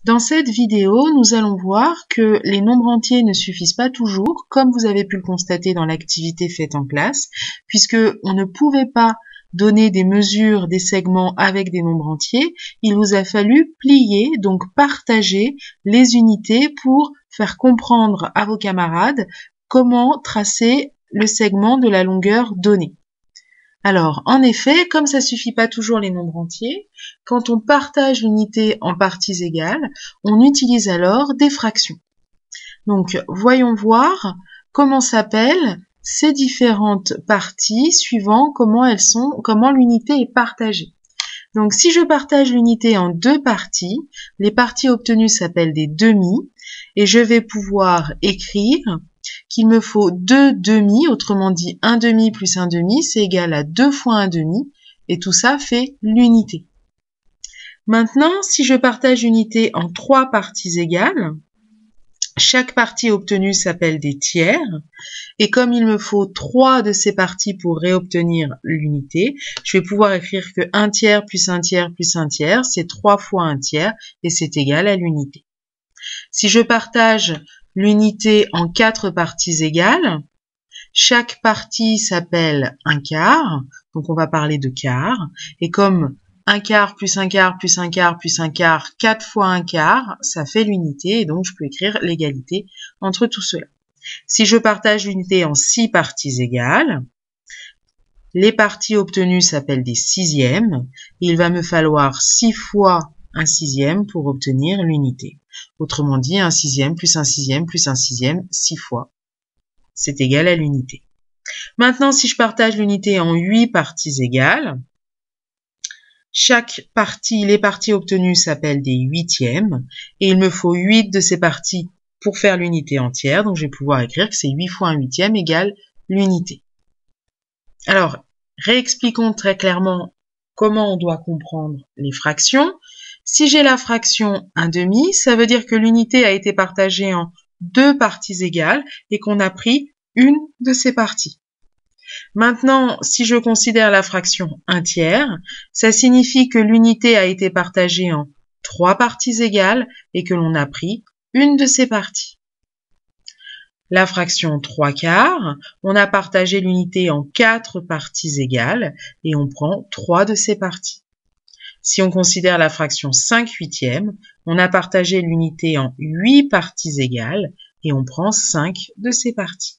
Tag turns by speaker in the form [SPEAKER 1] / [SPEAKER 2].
[SPEAKER 1] Dans cette vidéo, nous allons voir que les nombres entiers ne suffisent pas toujours, comme vous avez pu le constater dans l'activité faite en classe, puisque on ne pouvait pas donner des mesures des segments avec des nombres entiers. Il vous a fallu plier, donc partager les unités pour faire comprendre à vos camarades comment tracer le segment de la longueur donnée. Alors, en effet, comme ça suffit pas toujours les nombres entiers, quand on partage l'unité en parties égales, on utilise alors des fractions. Donc, voyons voir comment s'appellent ces différentes parties suivant comment l'unité est partagée. Donc, si je partage l'unité en deux parties, les parties obtenues s'appellent des demi, et je vais pouvoir écrire qu'il me faut 2 demi, autrement dit 1 demi plus 1 demi, c'est égal à 2 fois 1 demi, et tout ça fait l'unité. Maintenant, si je partage l'unité en 3 parties égales, chaque partie obtenue s'appelle des tiers, et comme il me faut 3 de ces parties pour réobtenir l'unité, je vais pouvoir écrire que 1 tiers plus 1 tiers plus 1 tiers, c'est 3 fois 1 tiers, et c'est égal à l'unité. Si je partage l'unité en 4 parties égales, chaque partie s'appelle un quart, donc on va parler de quart, et comme un quart plus un quart plus un quart plus un quart, 4 fois un quart, ça fait l'unité, et donc je peux écrire l'égalité entre tout cela. Si je partage l'unité en 6 parties égales, les parties obtenues s'appellent des sixièmes, et il va me falloir 6 fois un sixième pour obtenir l'unité. Autrement dit, un sixième plus un sixième plus un sixième, 6 fois. C'est égal à l'unité. Maintenant, si je partage l'unité en 8 parties égales, les parties obtenues s'appellent des huitièmes, et il me faut 8 de ces parties pour faire l'unité entière, donc je vais pouvoir écrire que c'est 8 fois un huitième égale l'unité. Alors, réexpliquons très clairement comment on doit comprendre les fractions. Si j'ai la fraction 1 demi, ça veut dire que l'unité a été partagée en 2 parties égales et qu'on a pris une de ces parties. Maintenant, si je considère la fraction 1 tiers, ça signifie que l'unité a été partagée en 3 parties égales et que l'on a pris une de ces parties. La fraction 3 quarts, on a partagé l'unité en 4 parties égales et on prend 3 de ces parties. Si on considère la fraction 5 huitièmes, on a partagé l'unité en 8 parties égales et on prend 5 de ces parties.